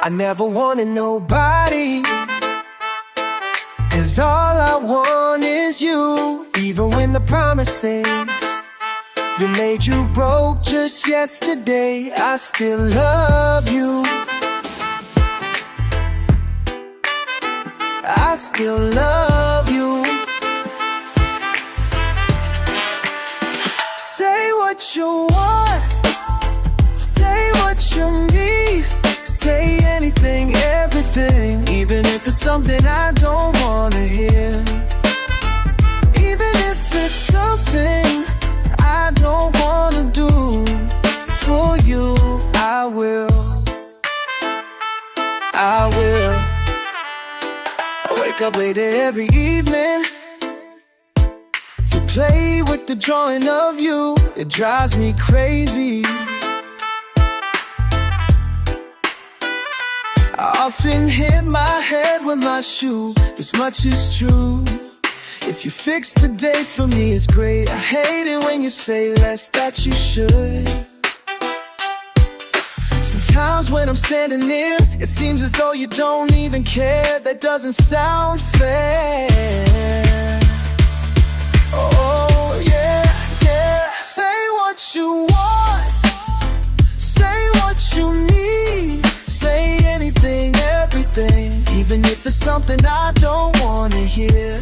I never wanted nobody, 'cause all I want is you. Even when the promises that made you broke just yesterday, I still love you. I still love you. Say what you want, say what you need, say anything, everything, even if it's something I don't wanna hear. Even if it's something I don't wanna do, for you I will. I will. I wake up late every evening to play with the drawing of you. It drives me crazy. I often hit my head with my shoe. This much is true. If you fix the day for me, it's great. I hate it when you say less that you should. Sometimes when I'm standing near, it seems as though you don't even care. That doesn't sound fair. Oh yeah, yeah. Say what you want, say what you need, say anything, everything, even if it's something I don't wanna hear.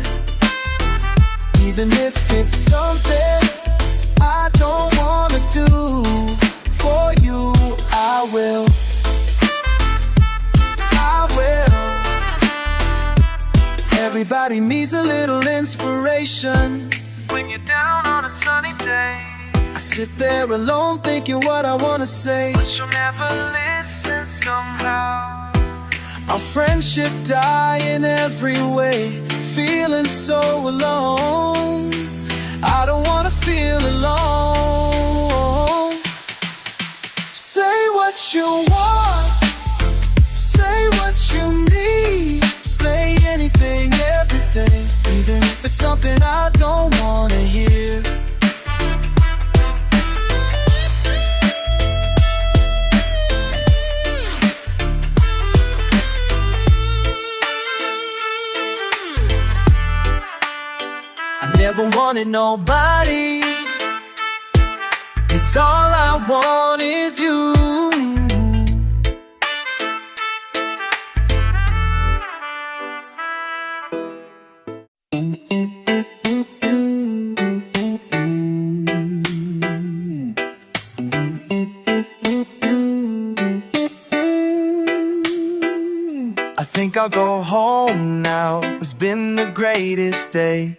Even if it's something I don't wanna do, for you I will. I will. Everybody needs a little inspiration. When you're down on a sunny day, I sit there alone thinking what I wanna say, but you'll never listen somehow. Our friendship die in every way, feeling so alone. I don't wanna feel alone. Say what you want, say what you need, say anything, everything, even if it's something I don't wanna hear. Never wanted nobody, 'cause all I want is you. I think I'll go home now. It's been the greatest day.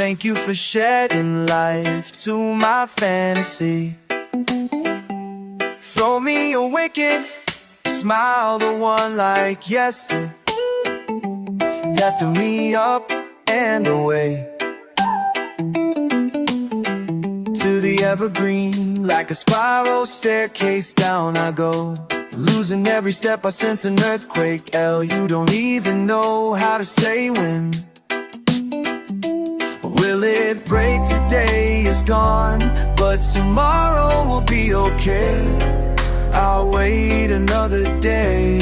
Thank you for shedding life to my fantasy. Throw me a wicked smile, the one like yesterday, that threw me up and away. To the evergreen, like a spiral staircase down I go. Losing every step, I sense an earthquake. You don't even know how to say when. Will it break? Today is gone, but tomorrow will be okay. I'll wait another day.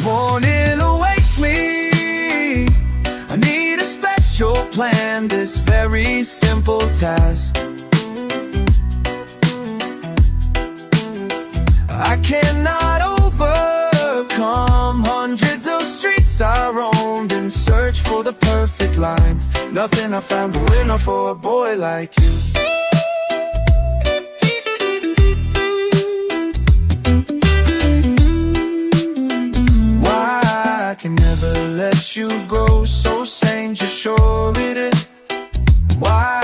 Morning awaits me. I need a special plan, this very simple task. I cannot overcome hundreds of streets I roamed in search for the perfect line. Nothing I found good enough for a boy like you. Why I can never let you go, so sane, just sure it is. Why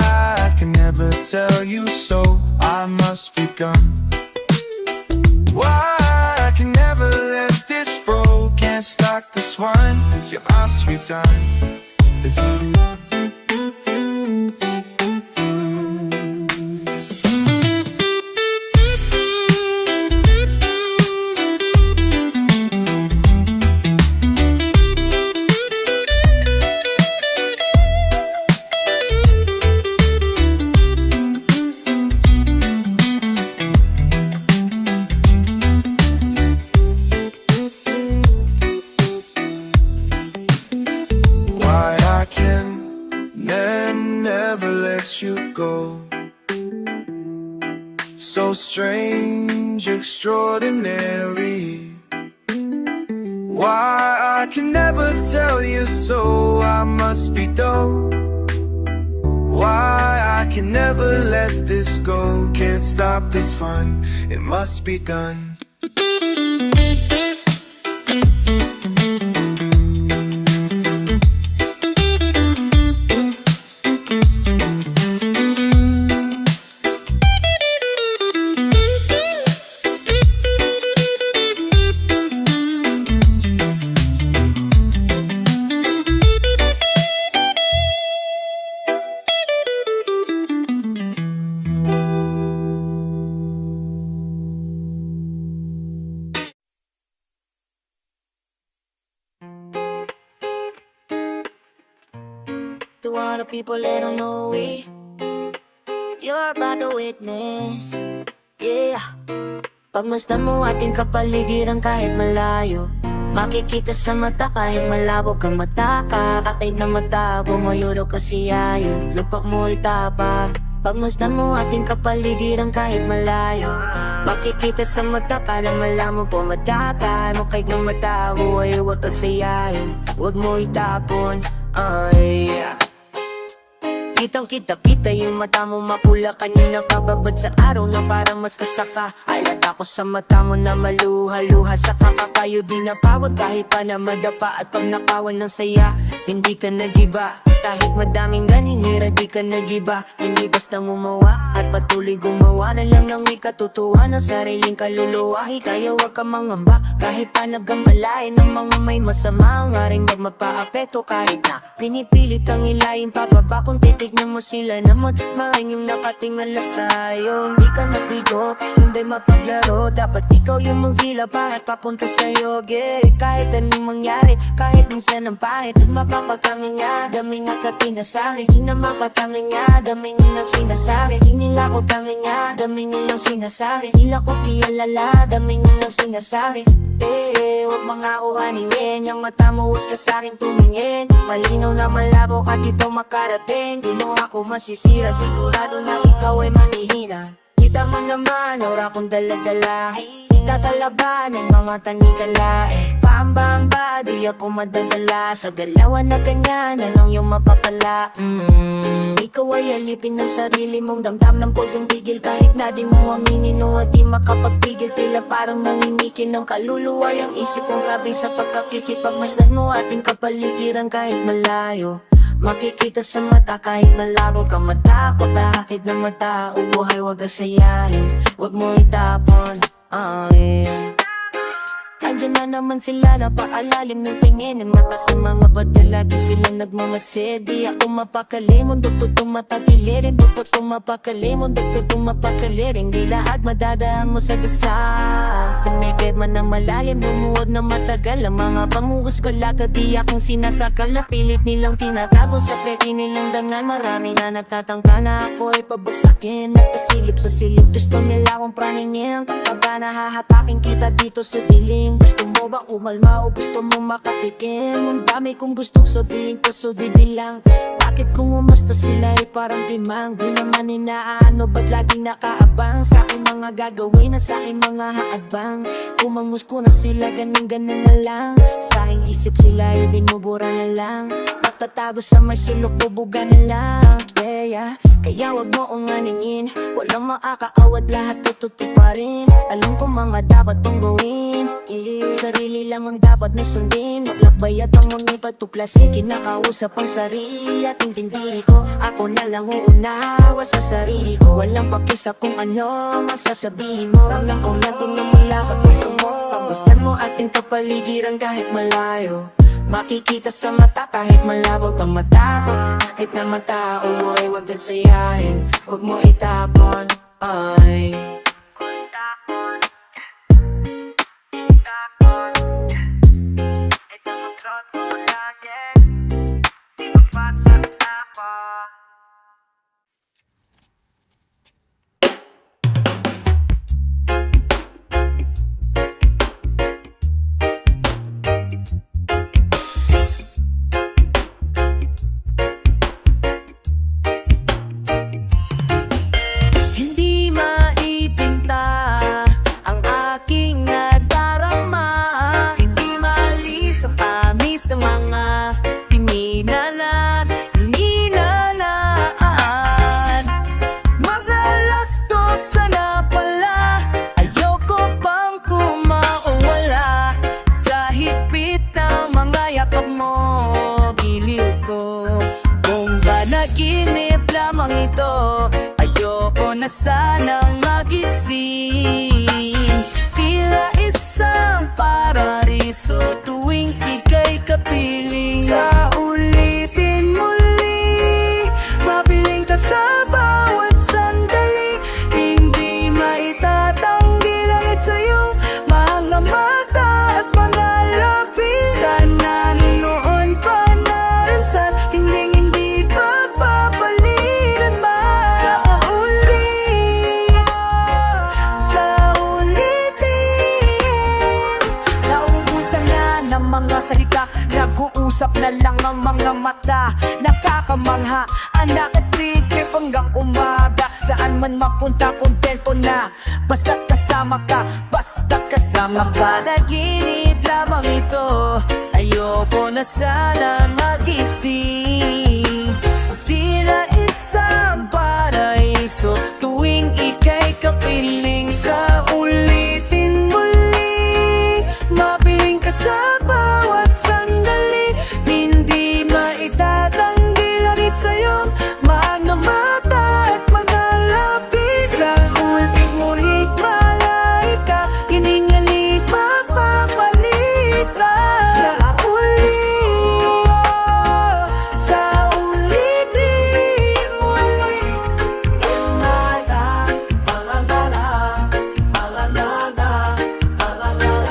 I can never tell you so, I must be gone. Why I can never let this bro, can't stock this wine with your arms returned. go. So strange, extraordinary. Why I can never tell you so, I must be dumb. Why I can never let this go, can't stop this fun, it must be done. To all the people that don't know we, you're about to witness. Yeah. Pagmasdan mo ating kapaligiran kahit malayo, makikita sa mata kahit malabo kang mata ka. Katay na mata, bumayuro ka siyayo, lupak mo ultapa. Pagmasdan mo ating kapaligiran kahit malayo, makikita sa mata kala malamo po matatay. Makay ng mata, buhay huwag kang sayahin, huwag mo itapon. Ay, kitang kita yung mata mo mapula. Kanina pababad sa araw na parang mas kasaka. Alat ako sa mata mo na maluha-luha. Sa kakakayo di napawag kahit pa na madapa. At pag nakawan ng saya, hindi ka nagiba. Kahit madaming ganinira di ka nagiba. Hindi basta gumawa at patuloy gumawa na lang ng may katutuwa ng sariling kaluluwa. Kaya wag ka mangamba kahit pa nagkamalain ng mga may masama. Nga rin wag magpa-apekto kahit na pinipilit ang ilayin pababa. Kung titignan mo sila naman maring yung nakatingala sa'yo. Hindi ka nabigo, hindi mapaglaro. Dapat ikaw yung magvila para papunta sa'yo. Yeah. Kahit anong mangyari, kahit minsan ang pangit, mapapagkangin nga, daming nakatinasabi. Di na mapatangin nga, daming nilang sinasabi. Di nila ko tangin nga, daming nilang sinasabi. Nila ko kialala, daming nilang sinasabi. Huwag mga kuhaningin, yung mata mo huwag ka sa'kin tumingin. Malinaw na malabo ka dito makarating. Di mo ako masisira, sigurado na ikaw ay manihina. Kita mo naman, aura kong dala-dala. Tatalaba ng mga tanikala. Pambang ba, di ako madadala sa galawan na ganyan, anong yung mapapala. Ikaw ay alipin ng sarili mong damdam ng pulgong bigil. Kahit na di mo aminin o di makapagpigil, tila parang nangingikin ng kaluluwa. Yung isip kong grabe sa pagkakikipagmasdan mo ating kapaligiran kahit malayo. Makikita sa mata kahit malabo ka matakot. Kahit na mata, ubuhay wag asayahin, wag mo itapon. Yeah. Andyan na naman sila, napaalalim ng tingin ng mata sa mga bata. Lagi silang nagmamasid, di ako mapakali. Mundo po tumatagilirin, di po tumapakali. Mundo po tumapakalirin, di lahat madadaan mo sa dasal. Kung may bed man na malalim, lumuwag na matagal. Ang mga panguhus ko laga, di akong sinasakal. Napilit nilang tinatago sa preti nilang dangan. Marami na nagtatangka na ako ay pabagsakin. Nagpasilip sa silip, gusto nila akong praningin. Kapag nahahatakin kita dito sa dilim. Gusto mo ba umalma o gusto mo makatikim? Ang dami kong gustong sabihin kaso di bilang. Bakit kung umasta sila ay parang timang? Di naman inaano ba't laging nakaabang sa aking mga gagawin at sa aking mga haadbang? Kumangus ko na sila, ganun-ganun na lang. Sa aking isip sila ay binubura na lang. Matatago sa may sulok, bubuga na lang. Yeah. Kaya wag mo kong aningin, walang makakaawat, lahat tututuparin. Alam ko mga dapat pang gawin, sarili lang ang dapat na sundin. Maglakbay at ang mga patuklasin, kinakausap ang sarili at intindi ko. Ako na lang uunawa sa sarili ko, walang pakisa kung ano masasabihin mo. Ramdam ko natin na mula sa puso mo. Pagmasdan mo ating kapaligiran kahit malayo, makikita sa mata kahit malabo kang matakot. Kahit na mata, uwoy wag kang sayahin, wag mo itapon. Ay, panaginip lamang ito. Ayoko na sanang magising. Tila isang paraiso tuwing ika'y kapiling. Sa ulitin muli, mapiling ka sa bawat sandali. Hindi maitatanggi langit sa'yo, mga mata at mga labi. Sana noon pa narinsan, hindi pagpapalitan man. Sa ulitin, naubusan na ng mga salita, nag-uusap na lang ang mga mata. Nakakamangha, anak at trikip hanggang umaga. Saan man mapunta, kontento na, basta kasama ka, basta kasama ka. Panaginip lamang ito, ayoko na sana magising. Tila isang paraiso tuwing ika'y kapiling. Sa ulitin muli, mapiling ka sa bawat sandali. Hindi maitatanggi langit sa'yo, mga mata at mga labi. Sa ulit ngunit malay ka, hiningalit magpapalit ka. Sa ulitin muli, Alala, alala, alala, alala, alala,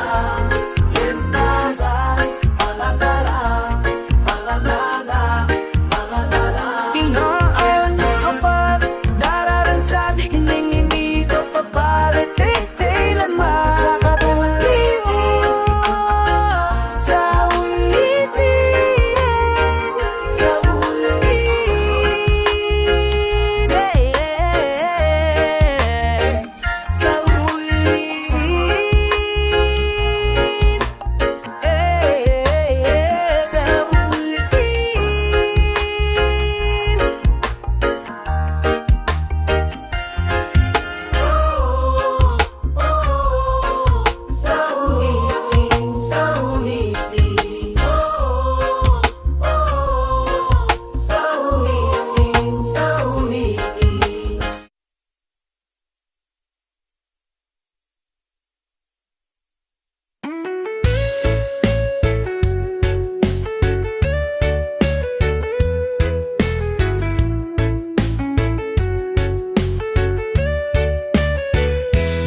Kinaan kapag nararansan, hindi ko papalit kailanman. Sa ulitin, sa ulitin, sa ulitin, sa ulitin, sa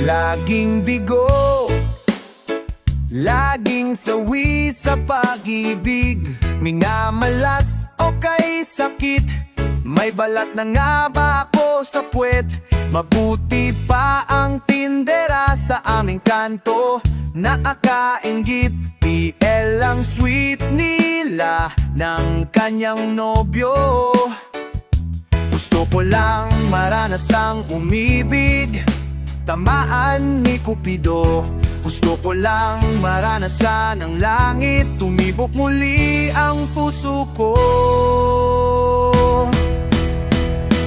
Laging bigo, laging sawi sa pag-ibig. Minamalas o kay sakit, may balat na nga ba ako sa puwet? Mabuti pa ang tindera sa aming kanto, nakakainggit. PL ang sweet nila ng kanyang nobyo. Gusto ko lang maranasang umibig, tamaan ni Cupido. Gusto ko lang maranasan ang langit, tumibok muli ang puso ko.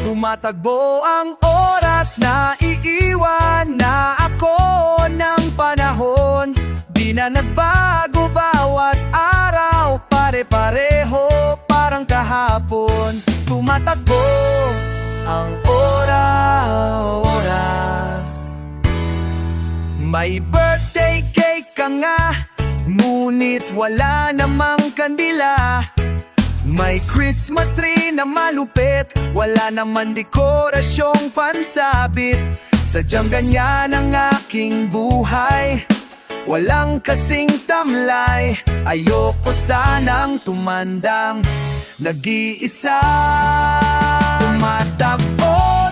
Tumatagbo ang oras na iiwan na ako ng panahon. Di na nagbago bawat araw, pare-pareho parang kahapon. Tumatagbo ang oras. May birthday cake ka nga, ngunit wala namang kandila. May Christmas tree na malupit, wala naman dekorasyong pansabit. Sadyang ganyan ang aking buhay, walang kasing tamlay. Ayoko sanang tumandang nag-iisa.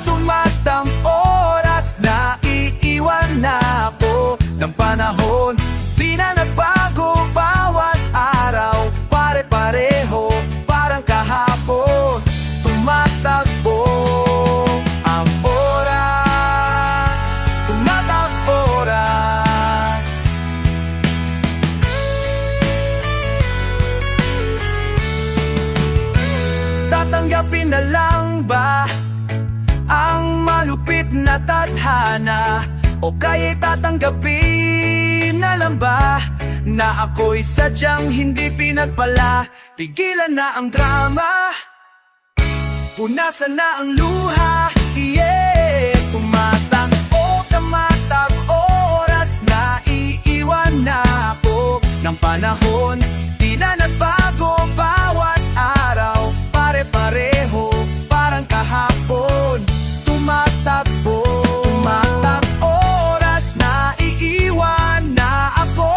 Tumatang oras na iiwan na ako ng panahon. Di na nagbago bawat araw, pare-pareho parang kahapon. Tumatagbo ang oras, tumatagbo oras. Tatanggapin na lang ba ang malupit na tadhana? O kaya'y tatanggapin na lang ba na ako'y sadyang hindi pinagpala? Tigilan na ang drama, Punasan na ang luha, yeah. Tumatag oras na iiwan na ako ng panahon. Di na nagbago bawat araw, pare-pareho, parang kahapon. Tumatakbo oras na iiwan na ako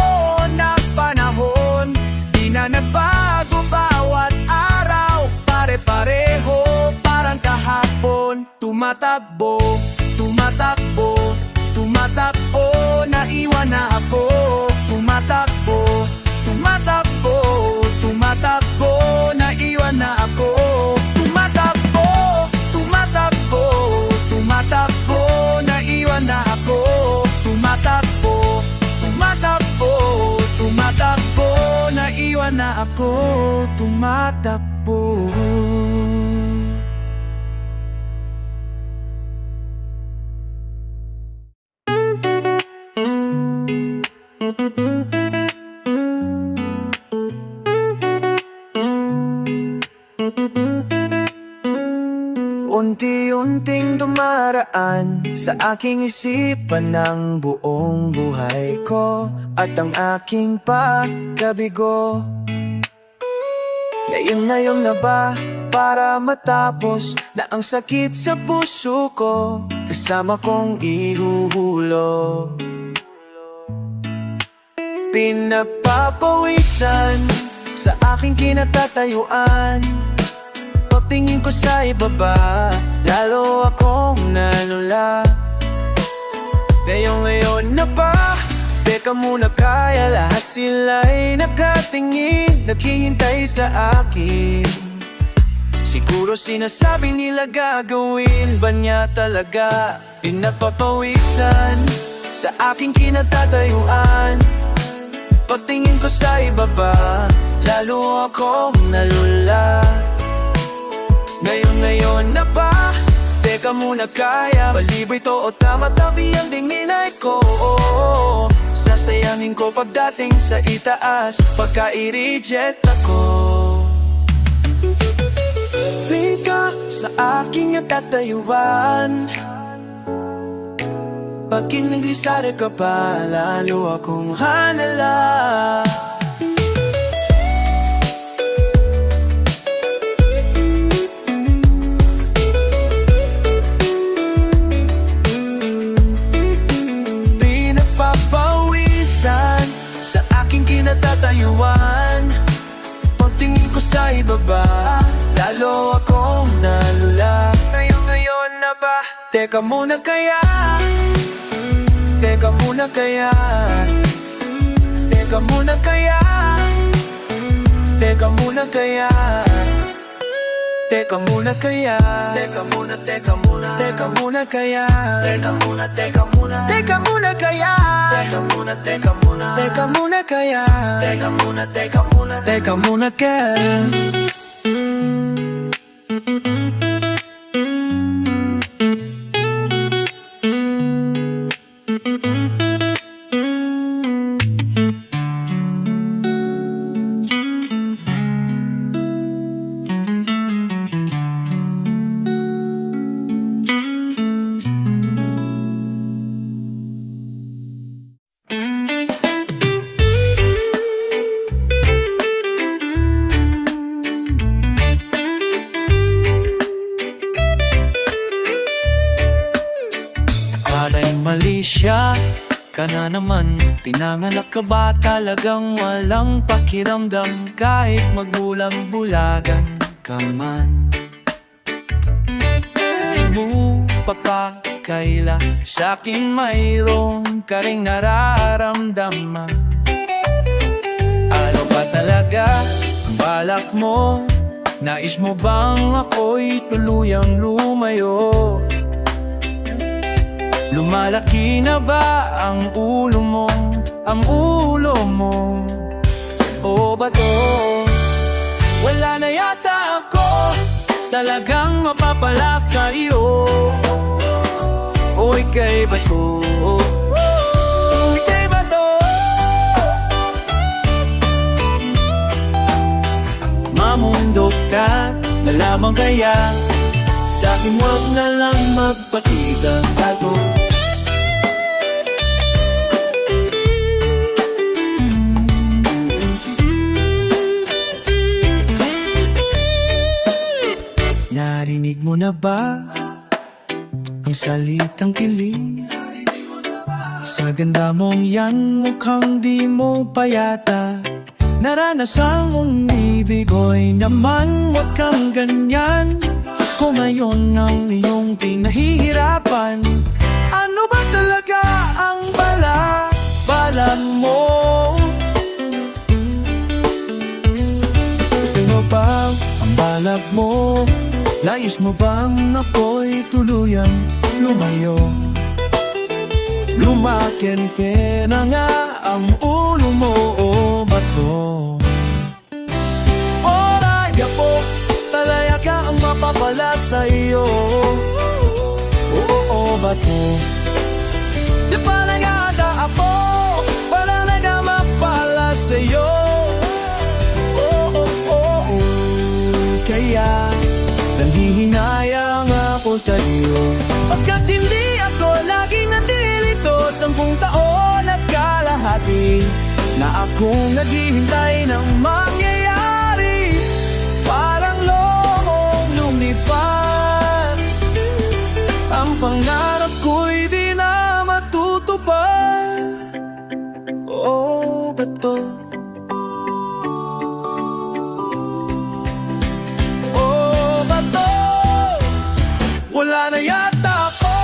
ng panahon. Di na nagbago bawat araw, pare-pareho, parang kahapon. Tumatakbo, naiwan na ako. Tumatakbo, naiwan na ako. Tumatakbo, naiwan na ako. Tumatakbo, naiwan na ako. Tumatakbo. Unti-unting dumaraan sa aking isipan ng buong buhay ko at ang aking pagkabigo. Ngayon na ba para matapos na ang sakit sa puso ko kasama kong ihuhulog? Pinapapawisan sa aking kinatatayuan. Pagtingin ko sa ibaba, lalo akong nalula. Ngayon na ba? Teka muna, kaya lahat sila'y nakatingin, naghihintay sa akin. Siguro sinasabi nila gagawin ba niya talaga? Pinapapawisan sa aking kinatatayuan. Pagtingin ko sa ibaba, lalo akong nalula. Ngayon na ba? Teka muna, kaya palibay to o tama-tabi ang tingin ko? Sasayangin ko pagdating sa itaas, pagka i-reject ako. Pilit ka sa aking katayuan. Pag kinaglisari ka pa, lalo akong hanala. Natatayuan. Pagtingin ko sa ibaba, lalo akong nalula. Ngayon na ba? Teka muna kaya? Teka muna kaya? Teka muna kaya? Teka muna kaya? Teka muna kaya? Teka muna, teka muna. Teka muna kaya? Teka muna, teka muna. Teka muna kaya? Teka muna, teka muna. Teka muna kaya? Teka muna, teka muna. Teka muna kaya? Mali siya ka na naman. Pinanganak ka ba talagang walang pakiramdam? Kahit magbulang-bulagan ka man, di mo papakaila sa'kin mayroon ka ring nararamdaman. Ano ba talaga ang balak mo? Nais mo bang ako'y tuluyang lumayo? Lumalaki na ba ang ulo mo? Ang ulo mo? O ba to? Wala na yata ako talagang mapapala sa iyo. O ika'y ba to? Ika'y ba to? Mamundo ka na lamang kaya Sa akin wag na lang magpakita bago. Narinig mo na ba ang salitang kilig? Sa ganda mong yan, mukhang di mo pa yata naranasang umibig. Oy naman, wag kang ganyan. Kung ngayon ang iyong pinahihirapan, ano ba talaga ang balak mo? Ano ba ang balak mo? Nais mo bang ako'y tuluyan lumayo? Lumakente na nga ang ulo mo, o bato? Oray po, talaya ka ang mapapala sa'yo. Oo, bato? Di pa nagada ako, para nagamapala sa'yo. Oo, kaya nanghihinayang ako sa'yo. Pagkat hindi ako laging nandito, 10 taon at kalahati na akong naghihintay ng mangyayari. Parang lomong lumipad, ang pangarap ko'y di na matutupad. Oh, bato? Wala na yata ako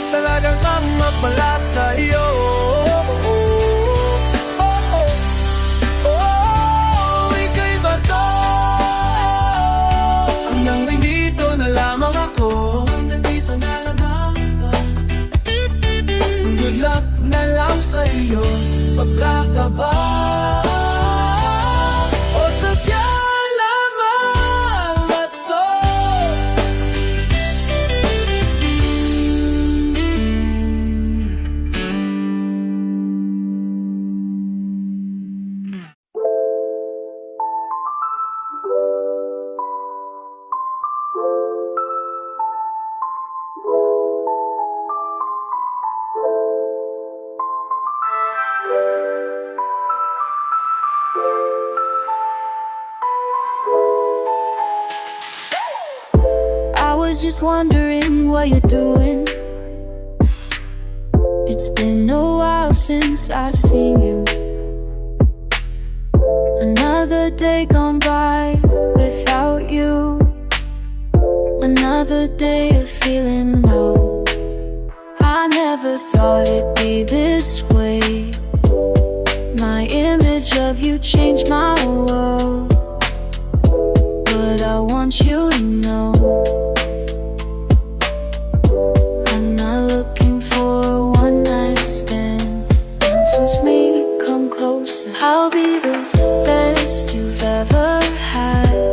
talagang ang mapala sa'yo. Ika'y bato? Hanggang nandito na lamang ako. Nandito na lamang ako. Good luck na lang sa'yo. Pagkakaba o sadya lamang bato? Just wondering what you're doing. It's been a while since I've seen you. Another day gone by without you. Another day of feeling low. I never thought it'd be this way. My image of you changed my world. But I want you to know, I'll be the best you've ever had.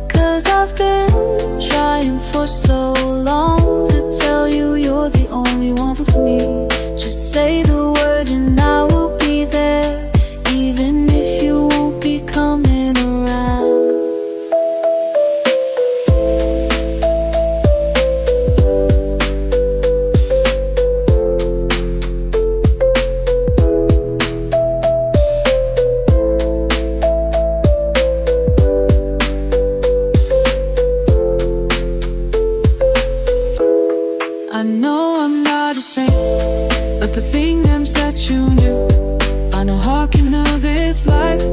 'Cause I've been trying for so long to tell you you're the only one for me. Just say the word and I will be there, even if you won't be coming around. I know I'm not a saint, but the thing them that you knew, I know how can know this life,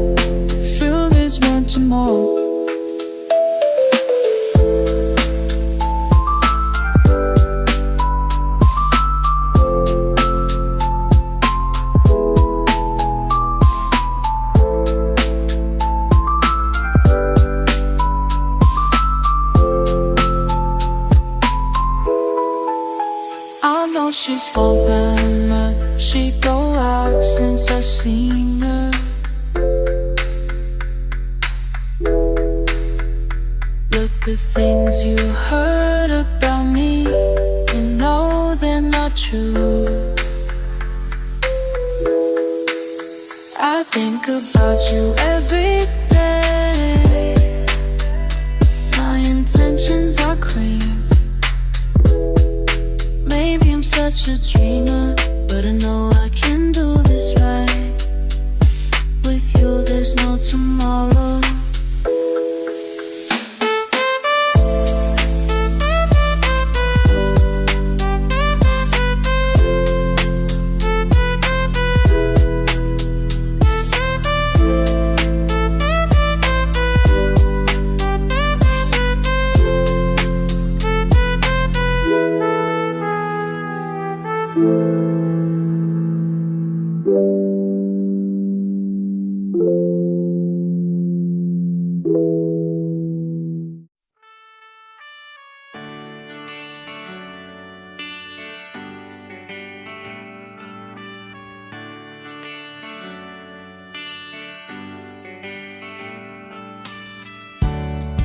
feel this one tomorrow. I know she's hoping that she go out since I've seen her. Look at things you heard about me, you know they're not true. I think about you every day. My intentions are clear. tomorrow.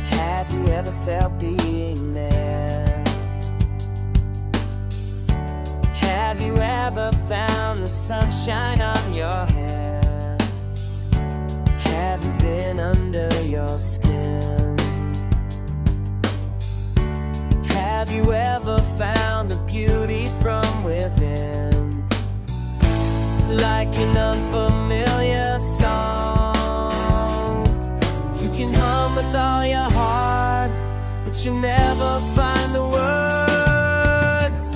Have you ever felt being there? Have you ever found the sunshine on your hair? Have you been under your skin? Have you ever found the beauty from within? Like an unfamiliar song, you can hum with all your heart, but you'll never find the words.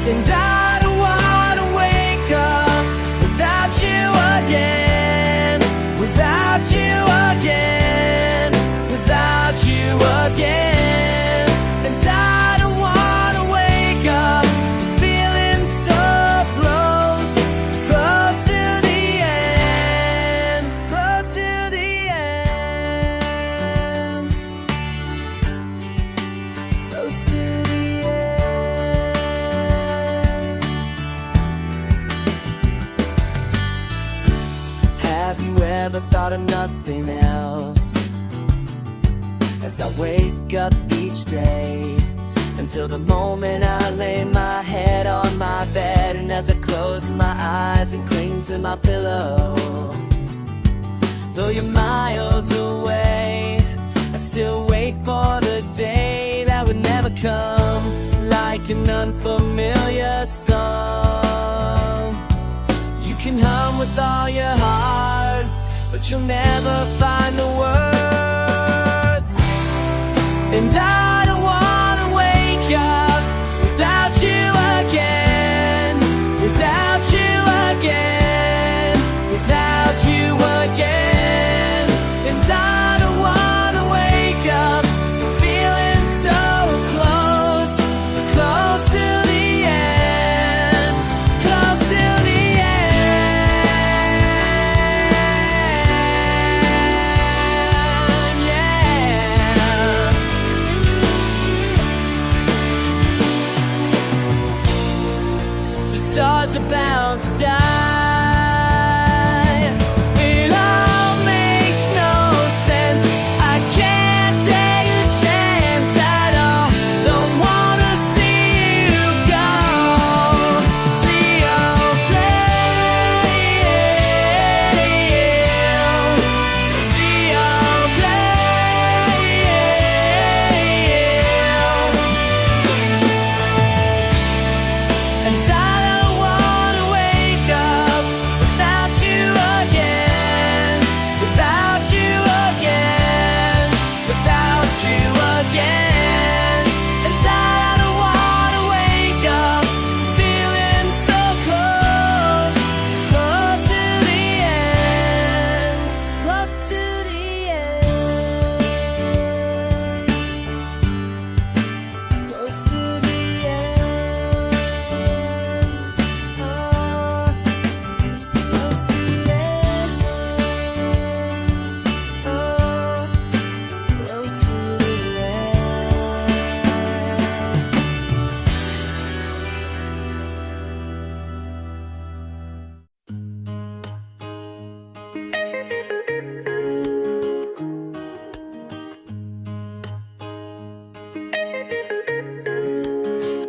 And I don't wanna wake up without you again, without you again, without you again. And I don't wanna wake up feeling so close, close to the end, close to the end, close to the end. Have you ever thought of nothing else? As I wake up each day, until the moment I lay my head on my bed, and as I close my eyes and cling to my pillow, though you're miles away, I still wait for the day that would never come, like an unfamiliar song. You can hum with all your heart, but you'll never find the words. And I don't wanna wake up without you again, without you again, without you again. And I don't wanna wake up feeling so close, close to the end, close to the end, yeah. The stars are bound to die. It all makes no sense. I can't take a chance at all. Don't wanna see you go. See you play. See you play. And I don't wanna wake up without you again, without you again, without you again. And I don't wanna wake up feeling so close, close to the end, close to the end, close to the end, oh, close to the end, oh, close to the end.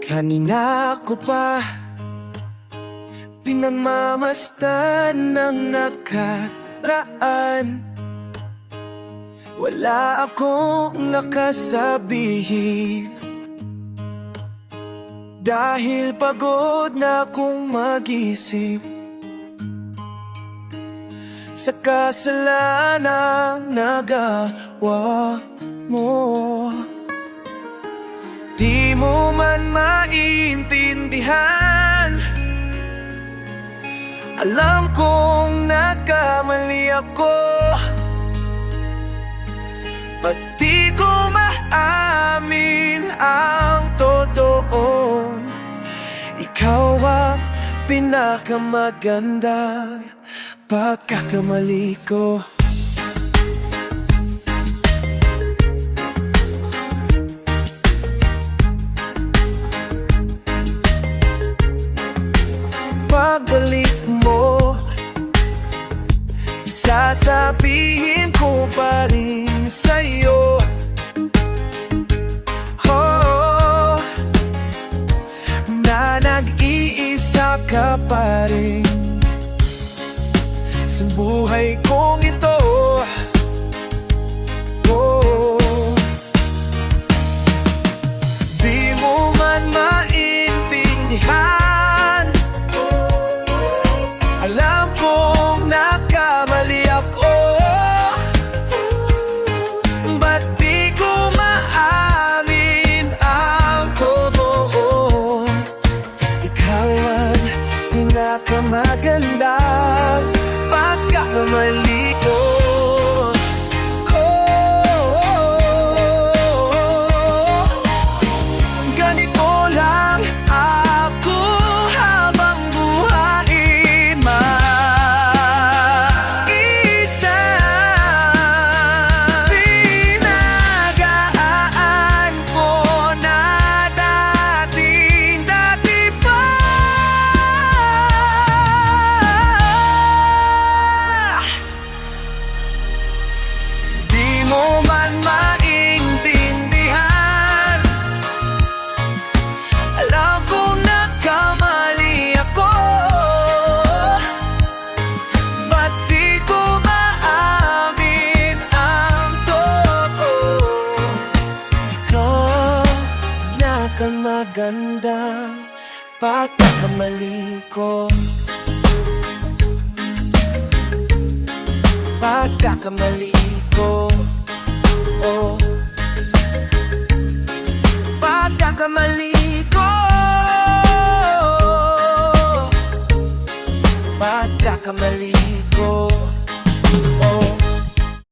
Kanina ko pa pinagmamasdan ng nakaraan. Wala akong nakasabihin, dahil pagod na akong mag-isip sa kasalanang nagawa mo. Di mo man maintindihan, alam kong nagkamali ako. Ba't di ko maamin ang totoo? Ikaw ang pinakamagandang pagkakamali ko. Pagbalik mo, sasabihin ko pa rin sa'yo, oh, na nag-iisa ka pa rin sa buhay kong ito. Oh, di mo man maintindihan, alam kong nagkamali ako. Ba't di ko maamin ang totoo? Ikaw ang pinakamagandang pagkakamali ko. Ganito lang ako habang buhay mag-isa. Pinagaan ko na dati pa. Di mo man maintindihan, alam kong nagkamali ako. Ba't di ko maamin ang totoo? Ikaw nakamagandang pagkakamali ko. Pagkakamali ko, oh, pagkakamali ko, pagkakamali